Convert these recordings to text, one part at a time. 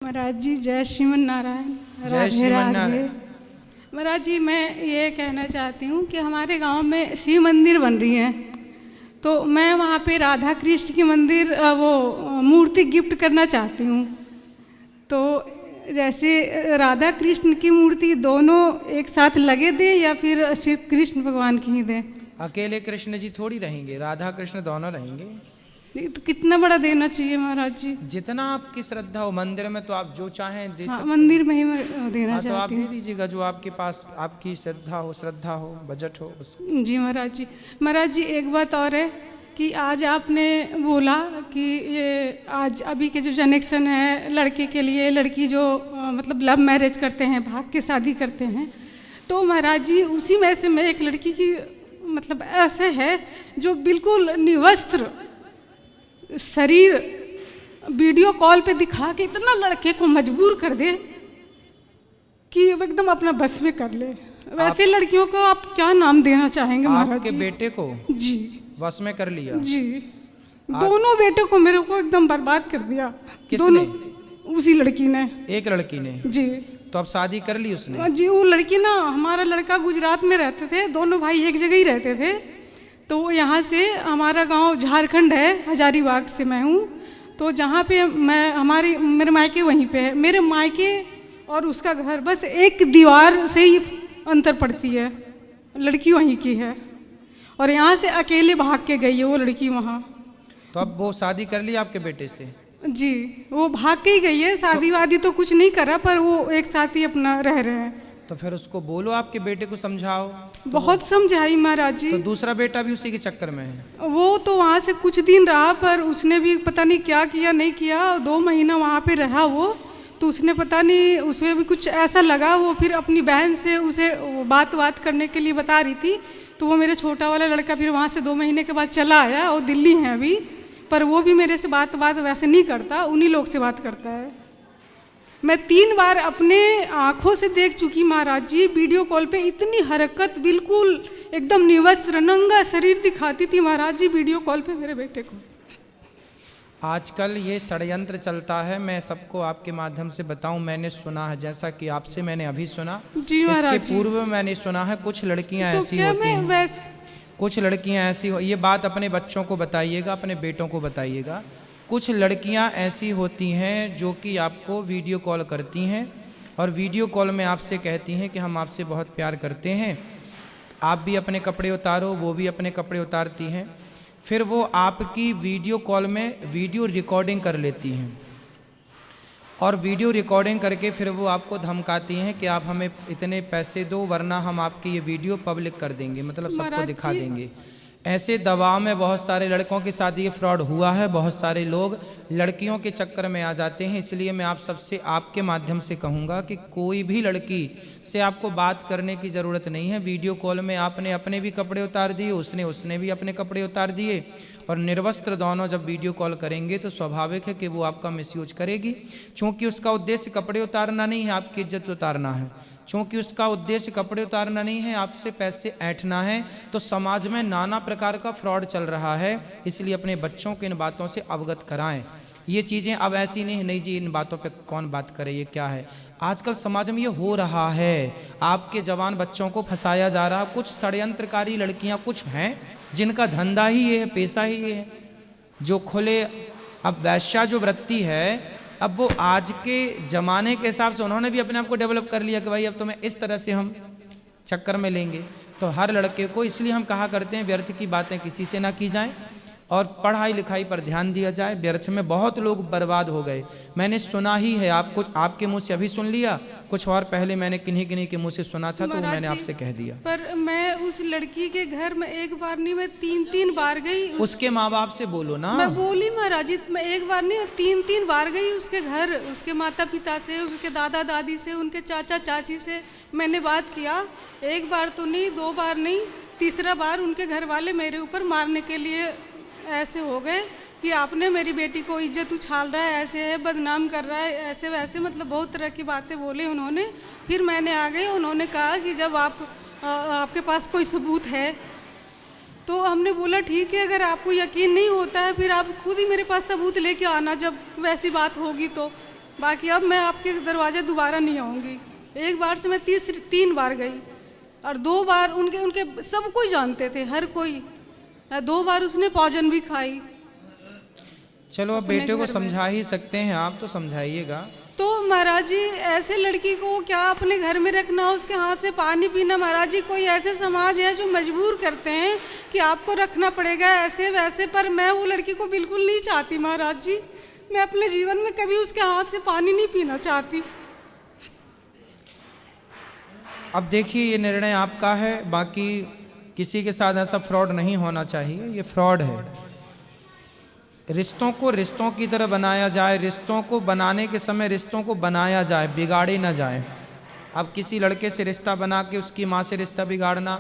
महाराज जी जय श्रीमन नारायण। जय श्रीमन नारायण। महाराज जी मैं ये कहना चाहती हूँ कि हमारे गांव में शिव मंदिर बन रही है, तो मैं वहाँ पे राधा कृष्ण की मंदिर वो मूर्ति गिफ्ट करना चाहती हूँ। तो जैसे राधा कृष्ण की मूर्ति दोनों एक साथ लगे दें या फिर सिर्फ कृष्ण भगवान की ही दें? अकेले कृष्ण जी थोड़ी रहेंगे, राधा कृष्ण दोनों रहेंगे। तो कितना बड़ा देना चाहिए महाराज जी? जितना आपकी श्रद्धा हो, मंदिर में तो आप जो चाहें दे सकते। मंदिर में ही मैं देना हाँ, चाहती तो हूँ। आप दे दीजिएगा जो आपके पास आपकी श्रद्धा हो, बजट हो उस। जी महाराज जी। महाराज जी एक बात और है कि आज आपने बोला कि ये आज अभी के जो जनरेशन है, लड़के के लिए लड़की जो मतलब लव मैरिज करते हैं, भाग के शादी करते हैं, तो महाराज जी उसी में से मैं एक लड़की की मतलब ऐसे है जो बिल्कुल निवस्त्र शरीर वीडियो कॉल पे दिखा के इतना लड़के को मजबूर कर दे कि एकदम अपना बस में कर ले। वैसे लड़कियों को आप क्या नाम देना चाहेंगे महाराज आपके जी? बेटे को जी बस में कर लिया जी। दोनों बेटों को मेरे को एकदम बर्बाद कर दिया। किसने? उसी लड़की ने। एक लड़की ने? जी। तो अब शादी कर ली उसने? जी वो लड़की ना, हमारा लड़का गुजरात में रहते थे, दोनों भाई एक जगह ही रहते थे। तो वो यहाँ से, हमारा गांव झारखंड है, हजारीबाग से मैं हूँ। तो जहाँ पे मेरे मायके वहीं पे है। मेरे मायके और उसका घर बस एक दीवार से ही अंतर पड़ती है। लड़की वहीं की है और यहाँ से अकेले भाग के गई है वो लड़की वहाँ। तो अब वो शादी कर ली आपके बेटे से? जी वो भाग के ही गई है, शादी वादी तो कुछ नहीं करा, पर वो एक साथ ही अपना रह रहे हैं। तो फिर उसको बोलो, आपके बेटे को समझाओ। तो बहुत समझाई महाराज जी। तो दूसरा बेटा भी उसी के चक्कर में है? वो तो वहाँ से कुछ दिन रहा, पर उसने भी पता नहीं क्या किया नहीं किया। 2 महीना वहाँ पे रहा वो, तो उसने पता नहीं, उसे भी कुछ ऐसा लगा। वो फिर अपनी बहन से उसे बात करने के लिए बता रही थी, तो वो मेरा छोटा वाला लड़का फिर वहाँ से 2 महीने के बाद चला आया। वो दिल्ली है अभी, पर वो भी मेरे से बात वैसे नहीं करता, उन्हीं लोग से बात करता है। मैं 3 बार अपने आँखों से देख चुकी महाराज जी, वीडियो कॉल पे इतनी हरकत, बिल्कुल एकदम निवस्त्र नंगा शरीर दिखाती थी महाराज जी वीडियो कॉल पे मेरे बेटे को। आजकल ये षड्यंत्र चलता है, मैं सबको आपके माध्यम से बताऊं, मैंने सुना है, जैसा कि आपसे मैंने अभी सुना, जी महाराज इसके जी। पूर्व मैंने सुना है कुछ लड़कियां तो ऐसी क्या होती मैं हैं, कुछ लड़कियां ऐसी हो, ये बात अपने बच्चों को बताइएगा, अपने बेटों को बताइएगा। कुछ लड़कियां ऐसी होती हैं जो कि आपको वीडियो कॉल करती हैं और वीडियो कॉल में आपसे कहती हैं कि हम आपसे बहुत प्यार करते हैं, आप भी अपने कपड़े उतारो, वो भी अपने कपड़े उतारती हैं। फिर वो आपकी वीडियो कॉल में वीडियो रिकॉर्डिंग कर लेती हैं और वीडियो रिकॉर्डिंग करके फिर वो आपको धमकाती हैं कि आप हमें इतने पैसे दो वरना हम आपकी ये वीडियो पब्लिक कर देंगे, मतलब सबको दिखा देंगे। ऐसे दबाव में बहुत सारे लड़कों के साथ ये फ्रॉड हुआ है, बहुत सारे लोग लड़कियों के चक्कर में आ जाते हैं। इसलिए मैं आप सबसे आपके माध्यम से कहूँगा कि कोई भी लड़की से आपको बात करने की ज़रूरत नहीं है। वीडियो कॉल में आपने अपने भी कपड़े उतार दिए, उसने भी अपने कपड़े उतार दिए और निर्वस्त्र दोनों जब वीडियो कॉल करेंगे तो स्वाभाविक है कि वो आपका मिसयूज करेगी, क्योंकि उसका उद्देश्य कपड़े उतारना नहीं है, आपकी इज्जत उतारना है। चूँकि उसका उद्देश्य कपड़े उतारना नहीं है, आपसे पैसे ऐंठना है, तो समाज में नाना प्रकार का फ्रॉड चल रहा है। इसलिए अपने बच्चों को इन बातों से अवगत कराएं। ये चीज़ें अब ऐसी नहीं जी इन बातों पे कौन बात करे, ये क्या है। आजकल समाज में ये हो रहा है, आपके जवान बच्चों को फंसाया जा रहा। कुछ षड्यंत्रकारी लड़कियाँ कुछ हैं जिनका धंधा ही ये है, पेशा ही ये है, जो खुले अब वैश्या जो वृत्ति है, अब वो आज के ज़माने के हिसाब से उन्होंने भी अपने आप को डेवलप कर लिया कि भाई अब तुम्हें इस तरह से हम चक्कर में लेंगे। तो हर लड़के को, इसलिए हम कहा करते हैं व्यर्थ की बातें किसी से ना की जाएं और पढ़ाई लिखाई पर ध्यान दिया जाए। व्यर्थ में बहुत लोग बर्बाद हो गए, मैंने सुना ही है। आप कुछ आपके मुंह से अभी सुन लिया, कुछ और पहले मैंने किन्हीं के मुंह से सुना था, तो मैंने आपसे कह दिया। पर मैं उस लड़की के घर में एक बार नहीं, मैं 3 बार गई। उसके माँ बाप से बोलो ना। मैं बोली महाराज जी, मैं एक बार नहीं 3 बार गई उसके घर। उसके माता पिता से, उसके दादा दादी से, उनके चाचा चाची से मैंने बात किया। 1 बार तो नहीं, 2 बार नहीं, तीसरा बार उनके घर वाले मेरे ऊपर मारने के लिए ऐसे हो गए कि आपने मेरी बेटी को इज्जत उछाल रहा है, ऐसे है, बदनाम कर रहा है, ऐसे वैसे, मतलब बहुत तरह की बातें बोले उन्होंने। फिर मैंने आ गई, उन्होंने कहा कि जब आपके पास कोई सबूत है, तो हमने बोला ठीक है, अगर आपको यकीन नहीं होता है फिर आप खुद ही मेरे पास सबूत लेके आना जब वैसी बात होगी। तो बाकी अब मैं आपके दरवाजे दोबारा नहीं आऊँगी। एक बार से मैं 3 बार गई और 2 बार उनके सब कोई जानते थे, हर कोई। 2 बार उसने भोजन भी खाई। चलो अब बेटे को समझा ही सकते हैं आप, तो समझाइएगा। तो महाराज जी ऐसे लड़की को क्या अपने घर में रखना, उसके हाथ से पानी पीना? महाराज जी कोई ऐसे समाज है जो मजबूर करते हैं कि आपको रखना पड़ेगा ऐसे वैसे, पर मैं वो लड़की को बिल्कुल नहीं चाहती महाराज जी। मैं अपने जीवन में कभी उसके हाथ से पानी नहीं पीना चाहती। अब देखिए ये निर्णय आपका है, बाकी किसी के साथ ऐसा फ्रॉड नहीं होना चाहिए, ये फ्रॉड है। रिश्तों को रिश्तों की तरह बनाया जाए, रिश्तों को बनाने के समय रिश्तों को बनाया जाए, बिगाड़े ना जाए। अब किसी लड़के से रिश्ता बना के उसकी माँ से रिश्ता बिगाड़ना,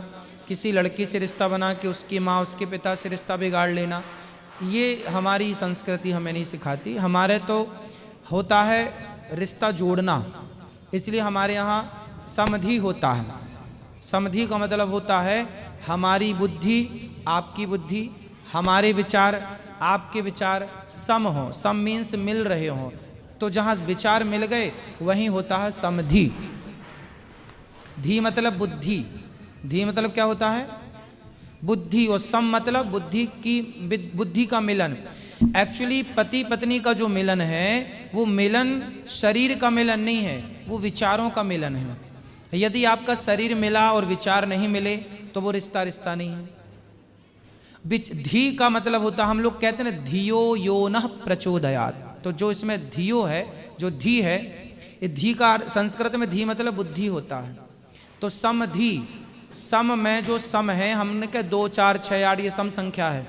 किसी लड़की से रिश्ता बना के उसकी माँ उसके पिता से रिश्ता बिगाड़ लेना, ये हमारी संस्कृति हमें नहीं सिखाती। हमारे तो होता है रिश्ता जोड़ना, इसलिए हमारे यहाँ समधि होता है। समधि का मतलब होता है हमारी बुद्धि आपकी बुद्धि, हमारे विचार आपके विचार सम हो। सम मीन्स मिल रहे हों, तो जहाँ विचार मिल गए वहीं होता है समधि। धी मतलब बुद्धि, धी मतलब क्या होता है? बुद्धि। और सम मतलब बुद्धि का मिलन। एक्चुअली पति पत्नी का जो मिलन है वो मिलन शरीर का मिलन नहीं है, वो विचारों का मिलन है। यदि आपका शरीर मिला और विचार नहीं मिले तो वो रिश्ता रिश्ता नहीं है। धी का मतलब होता, हम लोग कहते हैं ना धियो यो नः प्रचोदयात्, तो जो इसमें धियो है, जो धी है, ये धी का संस्कृत में धी मतलब बुद्धि होता है। तो समधि, सम में जो सम है, हमने कहा 2 4 6 8 ये सम संख्या है।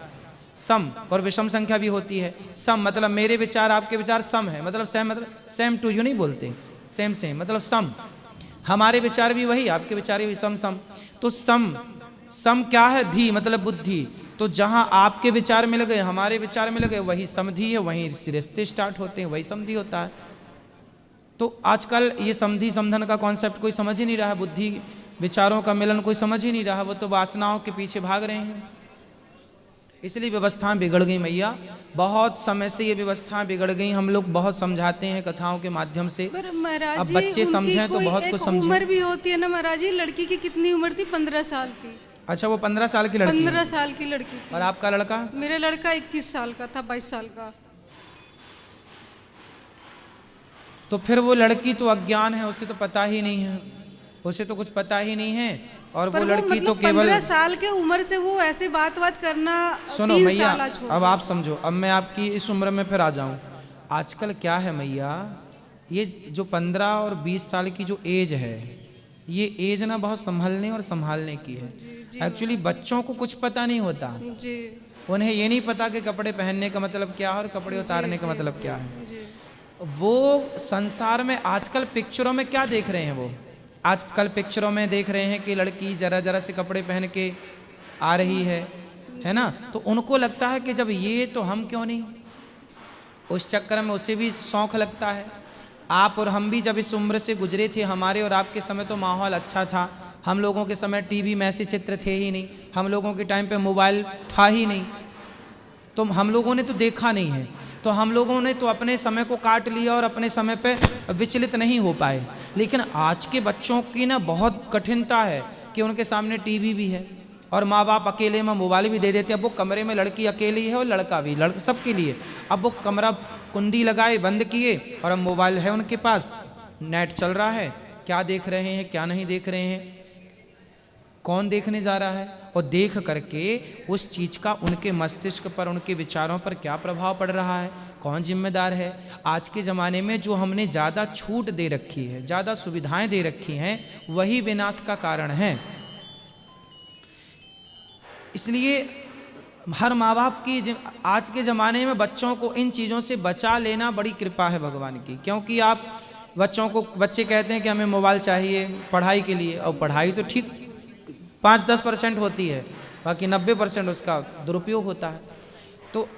सम और विषम संख्या भी होती है। सम मतलब मेरे विचार आपके विचार सम है, मतलब सेम, मतलब सेम टू यू नहीं बोलते, सेम सेम मतलब सम। हमारे विचार भी वही, आपके विचार भी सम सम। तो सम क्या है? धी मतलब बुद्धि। तो जहां आपके विचार मिल गए, हमारे विचार मिल गए, वही समधि है, वहीं रिश्ते स्टार्ट होते हैं, वही समधि होता है। तो आजकल ये समधि समधन का कॉन्सेप्ट कोई समझ ही नहीं रहा, बुद्धि विचारों का मिलन कोई समझ ही नहीं रहा, वो तो वासनाओं के पीछे भाग रहे हैं। इसलिए व्यवस्थाएं बिगड़ गई मैया, बहुत समय से ये व्यवस्थाएं बिगड़ गई। हम लोग बहुत समझाते हैं कथाओं के माध्यम से, अब बच्चे समझें तो बहुत कुछ समझें। उम्र भी होती है ना महाराज जी, लड़की की कितनी उम्र थी? 15 साल थी। अच्छा, वो 15 साल की लड़की? 15 साल की लड़की थी। और आपका लड़का? मेरा लड़का 21 साल का था, 22 साल का। तो फिर वो लड़की तो अज्ञान है, उसे तो पता ही नहीं है, उसे तो कुछ पता ही नहीं है। और वो लड़की मतलब तो केवल 15 साल के उम्र से वो ऐसे बात करना। सुनो मैया, अब आप समझो, अब मैं आपकी इस उम्र में फिर आ जाऊं। आजकल क्या है मैया, ये जो 15 और 20 साल की जो एज है, ये एज ना बहुत संभलने और संभालने की है। एक्चुअली बच्चों को कुछ पता नहीं होता जी। उन्हें ये नहीं पता कि कपड़े पहनने का मतलब क्या है और कपड़े उतारने का मतलब क्या है। वो संसार में आजकल पिक्चरों में क्या देख रहे हैं, वो आजकल पिक्चरों में देख रहे हैं कि लड़की जरा जरा से कपड़े पहन के आ रही है ना, तो उनको लगता है कि जब ये तो हम क्यों नहीं, उस चक्कर में उसे भी शौक लगता है। आप और हम भी जब इस उम्र से गुजरे थे, हमारे और आपके समय तो माहौल अच्छा था। हम लोगों के समय टीवी में ऐसे चित्र थे ही नहीं, हम लोगों के टाइम पे मोबाइल था ही नहीं, तो हम लोगों ने तो देखा नहीं है, तो हम लोगों ने तो अपने समय को काट लिया और अपने समय पे विचलित नहीं हो पाए। लेकिन आज के बच्चों की ना बहुत कठिनता है कि उनके सामने टीवी भी है और माँ बाप अकेले में मोबाइल भी दे देते हैं। अब वो कमरे में लड़की अकेली है और लड़का भी, सबके लिए। अब वो कमरा कुंडी लगाए बंद किए और अब मोबाइल है उनके पास, नेट चल रहा है, क्या देख रहे हैं क्या नहीं देख रहे हैं, कौन देखने जा रहा है, और देख करके उस चीज़ का उनके मस्तिष्क पर, उनके विचारों पर क्या प्रभाव पड़ रहा है, कौन जिम्मेदार है। आज के ज़माने में जो हमने ज़्यादा छूट दे रखी है, ज़्यादा सुविधाएं दे रखी हैं, वही विनाश का कारण है। इसलिए हर माँ बाप की आज के ज़माने में बच्चों को इन चीज़ों से बचा लेना बड़ी कृपा है भगवान की। क्योंकि आप बच्चे कहते हैं कि हमें मोबाइल चाहिए पढ़ाई के लिए, और पढ़ाई तो ठीक 5-10% होती है, बाकी 90% उसका दुरुपयोग होता है। तो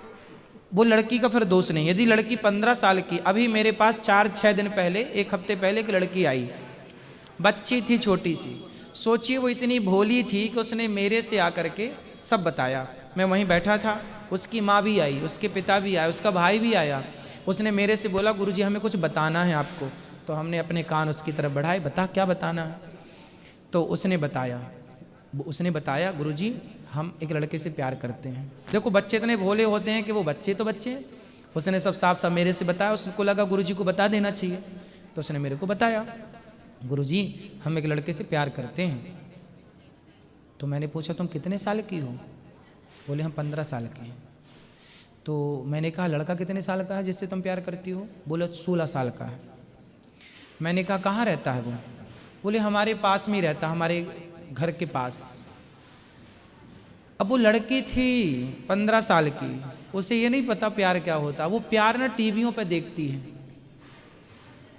वो लड़की का फिर दोष नहीं। यदि लड़की 15 साल की, अभी मेरे पास 4-6 दिन पहले, 1 हफ्ते पहले एक लड़की आई, बच्ची थी छोटी सी, सोचिए वो इतनी भोली थी कि उसने मेरे से आकर के सब बताया। मैं वहीं बैठा था, उसकी माँ भी आई, उसके पिता भी आए, उसका भाई भी आया। उसने मेरे से बोला गुरुजी हमें कुछ बताना है आपको। तो हमने अपने कान उसकी तरफ बढ़ाए, बता क्या बताना है। तो उसने बताया गुरुजी हम एक लड़के से प्यार करते हैं। देखो बच्चे इतने भोले होते हैं कि वो बच्चे तो बच्चे हैं। उसने सब साफ साफ मेरे से बताया, उसको लगा गुरुजी को बता देना चाहिए, तो उसने मेरे को बताया गुरुजी हम एक लड़के से प्यार करते हैं। तो मैंने पूछा तुम कितने साल की हो? बोले हम 15 साल के हैं। तो मैंने कहा लड़का कितने साल का है जिससे तुम प्यार करती हो? बोले 16 साल का है। मैंने कहा कहाँ रहता है वो? बोले हमारे पास में ही रहता, हमारे घर के पास। अब वो लड़की थी 15 साल की, उसे ये नहीं पता प्यार क्या होता। वो प्यार ना टीवियों पे देखती है।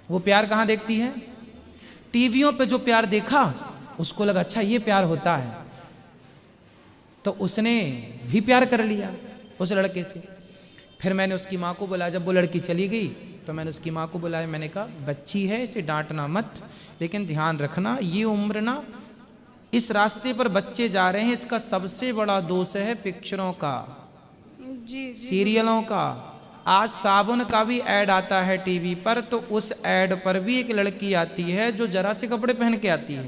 वो प्यार कहाँ देखती है? टीवियों पे जो प्यार देखा उसको लगा अच्छा ये प्यार होता है, तो उसने भी प्यार कर लिया उस लड़के से। फिर मैंने उसकी माँ को बुलाया, जब वो लड़की चली गई तो मैंने उसकी माँ को बुलाया, मैंने कहा बच्ची है इसे डांटना मत, लेकिन ध्यान रखना ये उम्र ना इस रास्ते पर बच्चे जा रहे हैं, इसका सबसे बड़ा दोष है पिक्चरों का, जी सीरियलों का। आज साबुन का भी ऐड आता है टीवी पर, तो उस ऐड पर भी एक लड़की आती है जो जरा से कपड़े पहन के आती है।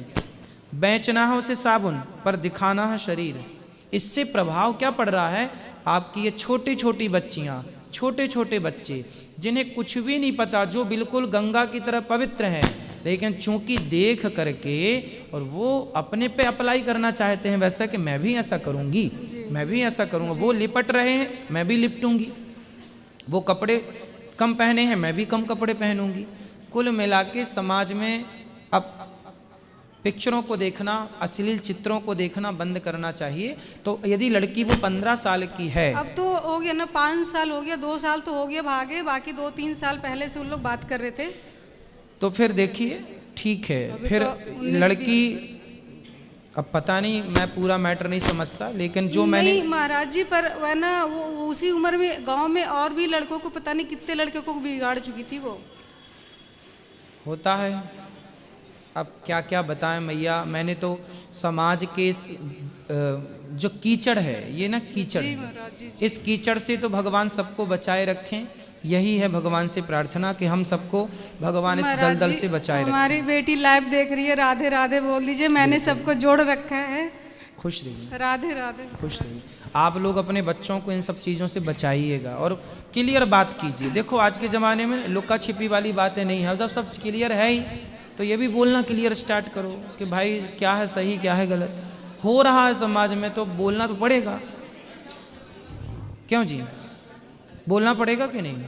बेचना है उसे साबुन पर दिखाना है शरीर। इससे प्रभाव क्या पड़ रहा है? आपकी ये छोटी छोटी बच्चियां, छोटे छोटे बच्चे जिन्हें कुछ भी नहीं पता, जो बिल्कुल गंगा की तरह पवित्र हैं, लेकिन चूंकि देख करके और वो अपने पे अप्लाई करना चाहते हैं वैसा कि मैं भी ऐसा करूंगी, मैं भी ऐसा करूंगा। वो लिपट रहे हैं, मैं भी लिपटूंगी। वो कपड़े कम पहने हैं, मैं भी कम कपड़े पहनूंगी। कुल मिला के समाज में अब पिक्चरों को देखना, अश्लील चित्रों को देखना बंद करना चाहिए। तो यदि लड़की वो 15 साल की है, अब तो हो गया ना, 5 साल हो गया, 2 साल तो हो गया भागे, बाकी 2-3 साल पहले से उन लोग बात कर रहे थे। तो फिर देखिए ठीक है। फिर तो लड़की, अब पता नहीं, मैं पूरा मैटर नहीं समझता, लेकिन जो मैंने नहीं महाराज जी, पर वह ना वो उसी उम्र में गांव में और भी लड़कों को पता नहीं कितने लड़कों को बिगाड़ चुकी थी वो। होता है, अब क्या क्या बताएं मैया। मैंने तो समाज के जो कीचड़ है, ये ना कीचड़ जी है, महाराज जी, इस कीचड़ से तो भगवान सबको बचाए रखें। यही है भगवान से प्रार्थना कि हम सबको भगवान इस महाराज दलदल जी, से बचाए रखें। हमारी बेटी लाइव देख रही है, राधे राधे बोल दीजिए। मैंने सबको जोड़ रखा है। खुश रहिए, राधे राधे। खुश रहिए। आप लोग अपने बच्चों को इन सब चीज़ों से बचाइएगा और क्लियर बात कीजिए। देखो आज के ज़माने में लुका छिपी वाली बातें नहीं है। जब सब क्लियर है ही तो ये भी बोलना क्लियर स्टार्ट करो कि भाई क्या है सही, क्या है गलत। हो रहा है समाज में तो बोलना तो पड़ेगा, क्यों जी? बोलना पड़ेगा कि नहीं?